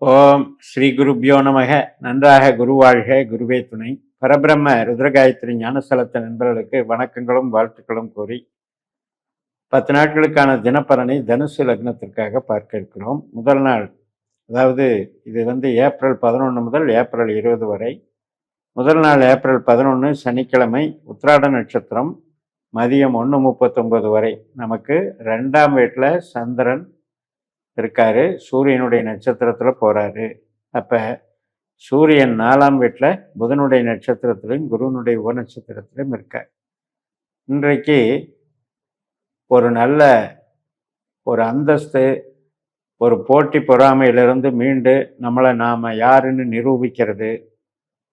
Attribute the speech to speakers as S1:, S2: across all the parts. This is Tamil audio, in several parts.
S1: ஓம் ஸ்ரீ குருப்யோ நமக. நன்றாக குருவாழ்க, குருவே துணை. பரபிரம்ம ருத்ரகாயத்ரி ஞானஸ்தலத்த நண்பர்களுக்கு வணக்கங்களும் வாழ்த்துக்களும் கூறி 10 நாட்களுக்கான தினப்பலனை தனுசு லக்னத்திற்காக பார்க்க இருக்கிறோம். முதல் நாள், அதாவது இது ஏப்ரல் 11 முதல் ஏப்ரல் 20 வரை. முதல் நாள் ஏப்ரல் 11 சனிக்கிழமை, உத்திராட நட்சத்திரம், மதியம் 1:39 வரை. நமக்கு 2ஆம் வீட்டில் சந்திரன் இருக்காரு, சூரியனுடைய நட்சத்திரத்துல போறாரு. அப்ப சூரியன் 4ஆம் வீட்டுல புதனுடைய நட்சத்திரத்திலும் குருவனுடைய உப நட்சத்திரத்திலும் இருக்கார். இன்றைக்கு ஒரு நல்ல ஒரு அந்தஸ்து, ஒரு போட்டி பொறாமையிலிருந்து மீண்டு நம்மளை நாம யாருன்னு நிரூபிக்கிறது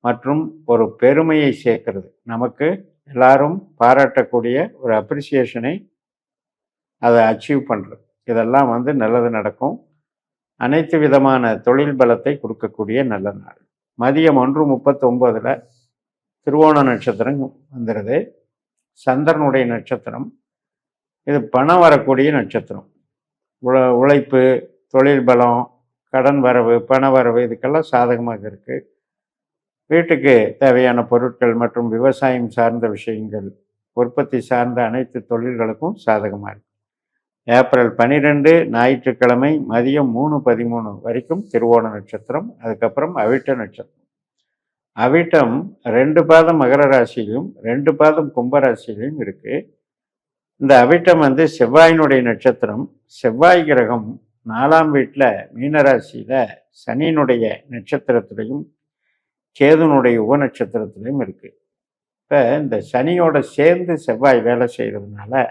S1: மற்றும் ஒரு பெருமையை சேர்க்கிறது, நமக்கு எல்லாரும் பாராட்டக்கூடிய ஒரு அப்ரிசியேஷனை அதை அச்சீவ் பண்றது, இதெல்லாம் நல்லது நடக்கும். அனைத்து விதமான தொழில் பலத்தை கொடுக்கக்கூடிய நல்ல நாள். மதியம் 1:39 திருவோண நட்சத்திரம் வந்துடுது. சந்திரனுடைய நட்சத்திரம். இது பணம் வரக்கூடிய நட்சத்திரம். உழைப்பு, தொழில் பலம், கடன் வரவு, பண வரவு, இதுக்கெல்லாம் சாதகமாக இருக்கு. வீட்டுக்கு தேவையான பொருட்கள் மற்றும் விவசாயம் சார்ந்த விஷயங்கள், உற்பத்தி சார்ந்த அனைத்து தொழில்களுக்கும் சாதகமாக இருக்கு. ஏப்ரல் 12 ஞாயிற்றுக்கிழமை மதியம் 3:13 வரைக்கும் திருவோண நட்சத்திரம். அதுக்கப்புறம் அவிட்ட நட்சத்திரம். அவிட்டம் 2 பாதம் மகர ராசியிலும் 2 பாதம் கும்பராசியிலும் இருக்கு. இந்த அவிட்டம் செவ்வாயினுடைய நட்சத்திரம். செவ்வாய் கிரகம் 4ஆம் வீட்டில் மீனராசியில சனியினுடைய நட்சத்திரத்திலையும் கேதுனுடைய உப நட்சத்திரத்திலையும் இருக்கு. இப்போ இந்த சனியோட சேர்ந்து செவ்வாய் வேலை செய்யறதுனால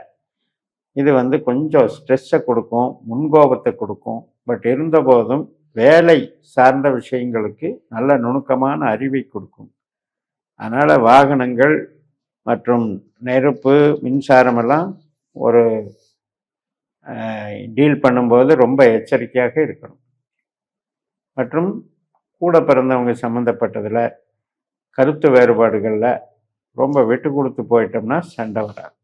S1: இது கொஞ்சம் ஸ்ட்ரெஸ்ஸை கொடுக்கும், முன்கோபத்தை கொடுக்கும். பட் இருந்த போதும் வேலை சார்ந்த விஷயங்களுக்கு நல்ல நுணுக்கமான அறிவை கொடுக்கும். அதனால் வாகனங்கள் மற்றும் நெருப்பு, மின்சாரம் எல்லாம் ஒரு டீல் பண்ணும்போது ரொம்ப எச்சரிக்கையாக இருக்கணும். மற்றும் கூட பிறந்தவங்க சம்மந்தப்பட்டதில் கருத்து வேறுபாடுகளில் ரொம்ப விட்டு கொடுத்து போயிட்டோம்னா சண்டை வராது.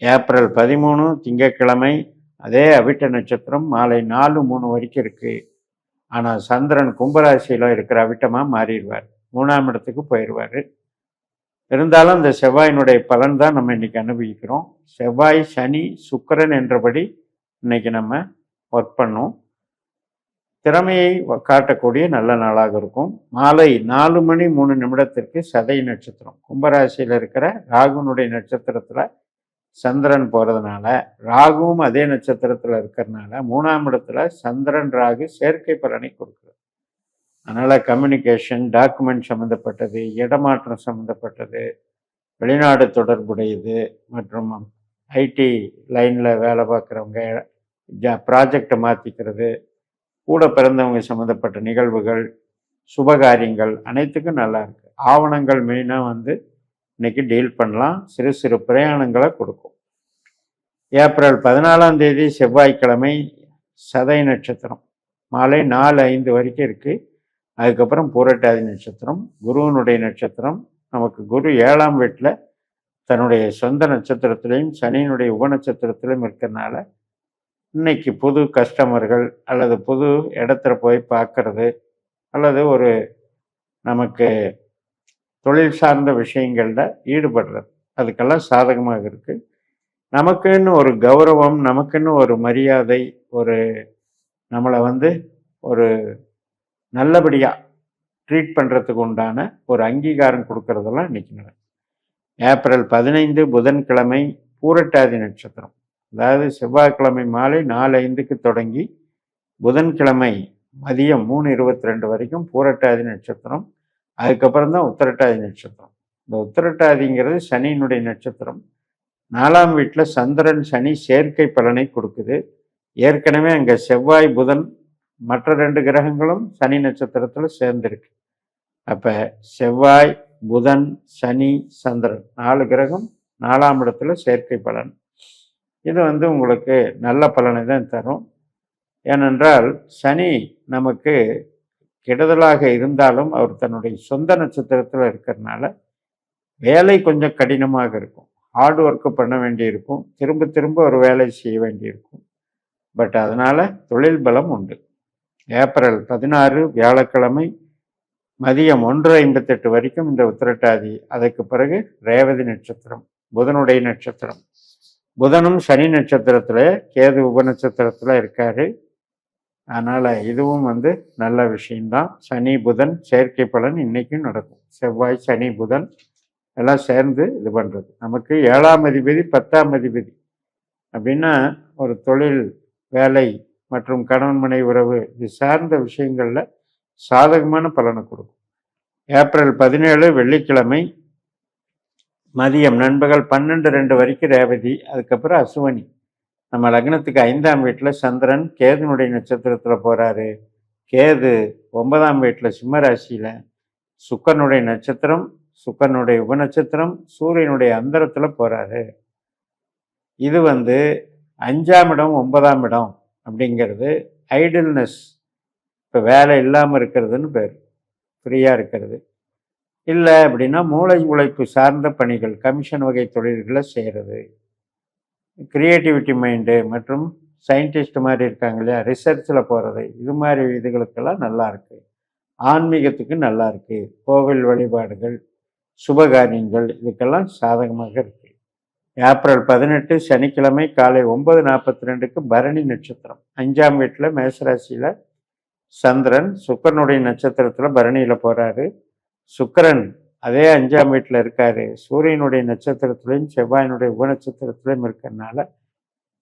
S1: ஏப்ரல் 13 திங்கட்கிழமை, அதே அவிட்ட நட்சத்திரம், மாலை 4:03 வரைக்கும் இருக்கு. ஆனால் சந்திரன் கும்பராசியில் இருக்கிற அவிட்டமாக மாறிடுவார், 3ஆம் இடத்துக்கு போயிடுவார். இருந்தாலும் இந்த செவ்வாயினுடைய பலன் தான் நம்ம இன்னைக்கு அனுபவிக்கிறோம். செவ்வாய், சனி, சுக்கிரன் என்றபடி இன்னைக்கு நம்ம ஒர்க் பண்ணோம். திறமையை காட்டக்கூடிய நல்ல நாளாக இருக்கும். மாலை 4:03 சதய நட்சத்திரம், கும்பராசியில் இருக்கிற ராகுனுடைய நட்சத்திரத்தில் சந்திரன் போகிறதுனால, ராகுவும் அதே நட்சத்திரத்தில் இருக்கிறதுனால 3ஆம் இடத்துல சந்திரன் ராகு சேர்க்கை பலனை கொடுக்குறது. அதனால் கம்யூனிகேஷன், டாக்குமெண்ட் சம்மந்தப்பட்டது, இடமாற்றம் சம்மந்தப்பட்டது, வெளிநாடு தொடர்புடையது மற்றும் ஐடி லைனில் வேலை பார்க்குறவங்க ப்ராஜெக்டை மாற்றிக்கிறது, கூட பிறந்தவங்க சம்மந்தப்பட்ட நிகழ்வுகள், சுபகாரியங்கள் அனைத்துக்கும் நல்லா இருக்குது. ஆவணங்கள் மெயினாக இன்னைக்கு டீல் பண்ணலாம். சிறு சிறு பிரயாணங்களை கொடுக்கும். ஏப்ரல் 14ஆம் தேதி செவ்வாய்க்கிழமை சதய நட்சத்திரம், மாலை 4:05 வரைக்கும் இருக்கு. அதுக்கப்புறம் பூரட்டாதி நட்சத்திரம், குருவனுடைய நட்சத்திரம். நமக்கு குரு 7ஆம் வீட்டில் தன்னுடைய சொந்த நட்சத்திரத்திலையும் சனியினுடைய உப நட்சத்திரத்திலையும் இருக்கிறதுனால இன்னைக்கு புது கஸ்டமர்கள் அல்லது புது இடத்துல போய் பார்க்கறது அல்லது ஒரு நமக்கு தொழில் சார்ந்த விஷயங்களில் ஈடுபடுறது, அதுக்கெல்லாம் சாதகமாக இருக்குது. நமக்குன்னு ஒரு கௌரவம், நமக்குன்னு ஒரு மரியாதை, ஒரு நம்மளை ஒரு நல்லபடியாக ட்ரீட் பண்ணுறதுக்கு உண்டான ஒரு அங்கீகாரம் கொடுக்கறதெல்லாம் இன்னைக்கு நடக்கும். ஏப்ரல் 15 புதன்கிழமை பூரட்டாதி நட்சத்திரம். அதாவது செவ்வாய்க்கிழமை மாலை 4:05 தொடங்கி புதன்கிழமை மதியம் 3:22 வரைக்கும் பூரட்டாதி நட்சத்திரம். அதுக்கப்புறம் தான் உத்திரட்டாதி நட்சத்திரம். இந்த உத்திரட்டாதிங்கிறது சனியினுடைய நட்சத்திரம். 4ஆம் வீட்டில் சந்திரன் சனி சேர்க்கை பலனை கொடுக்குது. ஏற்கனவே அங்கே செவ்வாய் புதன் மற்ற 2 கிரகங்களும் சனி நட்சத்திரத்தில் சேர்ந்துருக்கு. அப்போ செவ்வாய், புதன், சனி, சந்திரன் 4 கிரகம் 4ஆம் இடத்துல சேர்க்கை பலன். இது உங்களுக்கு நல்ல பலனை தான் தரும். ஏனென்றால் சனி நமக்கு கெடுதலாக இருந்தாலும் அவர் தன்னுடைய சொந்த நட்சத்திரத்தில் இருக்கிறதுனால வேலை கொஞ்சம் கடினமாக இருக்கும். ஹார்ட் ஒர்க்கு பண்ண வேண்டியிருக்கும், திரும்ப திரும்ப ஒரு வேலை செய்ய வேண்டியிருக்கும். பட் அதனால் தொழில் பலம் உண்டு. ஏப்ரல் 16 வியாழக்கிழமை மதியம் 1:58 வரைக்கும் இந்த உத்திரட்டாதி. அதுக்கு பிறகு ரேவதி நட்சத்திரம், புதனுடைய நட்சத்திரம். புதனும் சனி நட்சத்திரத்துல, கேது உபநட்சத்திரத்துல இருக்காரு. அதனால இதுவும் நல்ல விஷயம்தான். சனி புதன் சேர்க்கை பலன் இன்னைக்கும் நடக்கும். செவ்வாய் சனி புதன் எல்லாம் சேர்ந்து இது பண்றது. நமக்கு 7ஆம் அதிபதி 10ஆம் அதிபதி அப்படின்னா ஒரு தொழில், வேலை மற்றும் கணவன் மனை உறவு இது சார்ந்த விஷயங்கள்ல சாதகமான பலனை கொடுக்கும். ஏப்ரல் 17 வெள்ளிக்கிழமை மதியம் நண்பகல் 12:02 வரைக்கும் ரேவதி. அதுக்கப்புறம் அசுவனி. நம்ம லக்னத்துக்கு 5ஆம் வீட்டில் சந்திரன் கேதுனுடைய நட்சத்திரத்தில் போகிறாரு. கேது 9ஆம் வீட்டில் சிம்மராசியில் சுக்கரனுடைய நட்சத்திரம், சுக்கரனுடைய உபநட்சத்திரம், சூரியனுடைய அந்தரத்தில் போகிறாரு. இது 5ஆம் இடம் 9ஆம் இடம் அப்படிங்கிறது ஐடில்னஸ், இப்போ வேலை இல்லாமல் இருக்கிறதுன்னு பேர், ஃப்ரீயாக இருக்கிறது. இல்லை அப்படின்னா மூளை உழைப்பு சார்ந்த பணிகள், கமிஷன் வகை தொழில்களை செய்கிறது. கிரியேட்டிவிட்டி மைண்டு மற்றும் சயின்டிஸ்ட் மாதிரி இருக்காங்க இல்லையா, ரிசர்ச்சில் போகிறது, இது மாதிரி இதுகளுக்கெல்லாம் நல்லா இருக்குது. ஆன்மீகத்துக்கு நல்லா இருக்குது. கோவில் வழிபாடுகள், சுபகாரியங்கள் இதுக்கெல்லாம் சாதகமாக இருக்குது. ஏப்ரல் 18 சனிக்கிழமை காலை 9:42க்கு பரணி நட்சத்திரம். 5ஆம் வீட்டில் மேசராசியில் சந்திரன் சுக்கரனுடைய நட்சத்திரத்தில் பரணியில் போகிறாரு. சுக்கரன் அதே 5ஆம் வீட்டில் இருக்காரு. சூரியனுடைய நட்சத்திரத்திலையும் செவ்வாயினுடைய உபநட்சத்திரத்திலையும் இருக்கிறதுனால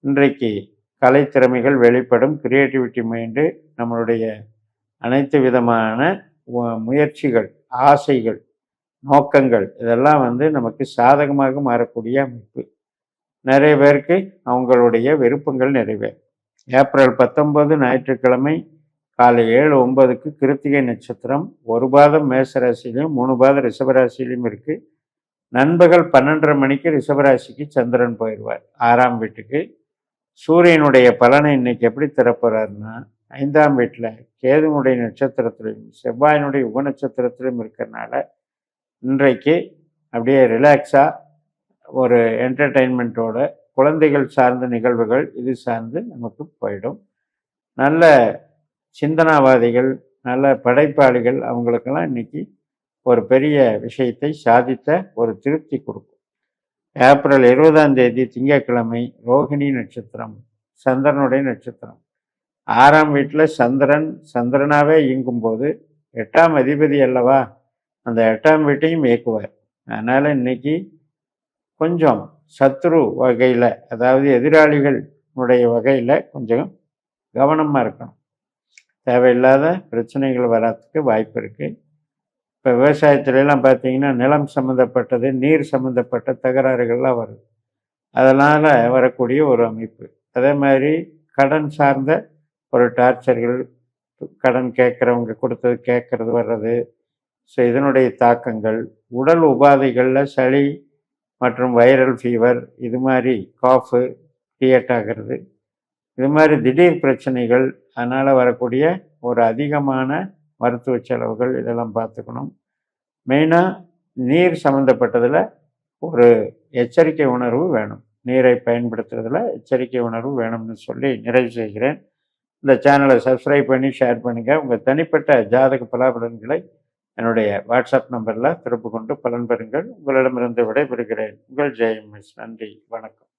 S1: இன்றைக்கு கலைத்திறமைகள் வெளிப்படும். கிரியேட்டிவிட்டி மைண்டு, நம்மளுடைய அனைத்து விதமான முயற்சிகள், ஆசைகள், நோக்கங்கள் இதெல்லாம் நமக்கு சாதகமாக மாறக்கூடிய அமைப்பு. நிறைய பேருக்கு அவங்களுடைய விருப்பங்கள் நிறைவேறும். ஏப்ரல் 19 ஞாயிற்றுக்கிழமை காலை 7:09க்கு கிருத்திகை நட்சத்திரம். 1 பாதம் மேசராசிலையும் 3 பாதம் ரிஷபராசிலையும் இருக்குது. நண்பகல் 12:30 மணிக்கு ரிஷபராசிக்கு சந்திரன் போயிடுவார் 6ஆம் வீட்டுக்கு. சூரியனுடைய பலனை இன்னைக்கு எப்படி தரப்போறாருன்னா 5ஆம் வீட்டில் கேதுனுடைய நட்சத்திரத்திலையும் செவ்வாயினுடைய உபநட்சத்திரத்திலையும் இருக்கிறதுனால இன்றைக்கு அப்படியே ரிலாக்ஸாக ஒரு என்டர்டெயின்மெண்ட்டோட குழந்தைகள் சார்ந்த நிகழ்வுகள் இது சார்ந்து நமக்கு போயிடும். நல்ல சிந்தனாவாதிகள், நல்ல படைப்பாளிகள் அவங்களுக்கெல்லாம் இன்னைக்கு ஒரு பெரிய விஷயத்தை சாதித்த ஒரு திருப்தி கொடுக்கும். ஏப்ரல் 20ஆம் தேதி திங்கட்கிழமை ரோகிணி நட்சத்திரம், சந்திரனுடைய நட்சத்திரம். 6ஆம் வீட்டில் சந்திரனாவே இயங்கும்போது 8ஆம் அதிபதி அல்லவா, அந்த 8ஆம் வீட்டையும் இயக்குவார். அதனால் இன்னைக்கு கொஞ்சம் சத்ரு வகையில், அதாவது எதிராளிகளுடைய வகையில் கொஞ்சம் கவனமாக இருக்கணும். தேவையில்லாத பிரச்சனைகள் வர்றதுக்கு வாய்ப்பு இருக்குது. இப்போ விவசாயத்துலலாம் பார்த்தீங்கன்னா நிலம் சம்மந்தப்பட்டது, நீர் சம்மந்தப்பட்ட தகராறுகள்லாம் வருது. அதனால் வரக்கூடிய ஒரு அமைப்பு. அதே மாதிரி கடன் சார்ந்த ஒரு டார்ச்சர்கள், கடன் கேட்குறவங்க கொடுத்தது கேட்குறது வர்றது. ஸோ இதனுடைய தாக்கங்கள், உடல் உபாதைகளில் சளி மற்றும் வைரல் ஃபீவர், இது மாதிரி காஃபு கிரியேட் ஆகிறது, இது மாதிரி திடீர் பிரச்சனைகள், அதனால் வரக்கூடிய ஒரு அதிகமான மருத்துவ செலவுகள் இதெல்லாம் பார்த்துக்கணும். மெயினாக நீர் சம்மந்தப்பட்டதில் ஒரு எச்சரிக்கை உணர்வு வேணும். நீரை பயன்படுத்துறதுல எச்சரிக்கை உணர்வு வேணும்னு சொல்லி நிறைவு செய்கிறேன். இந்த சேனலை சப்ஸ்கிரைப் பண்ணி ஷேர் பண்ணுங்கள். உங்கள் தனிப்பட்ட ஜாதக பலாபலன்களை என்னுடைய வாட்ஸ்அப் நம்பரில் தொடர்பு கொண்டு பலன் பெறுங்கள். உங்களிடமிருந்து விடைபெறுகிறேன். உங்கள் ஜெயம் மிஸ். நன்றி, வணக்கம்.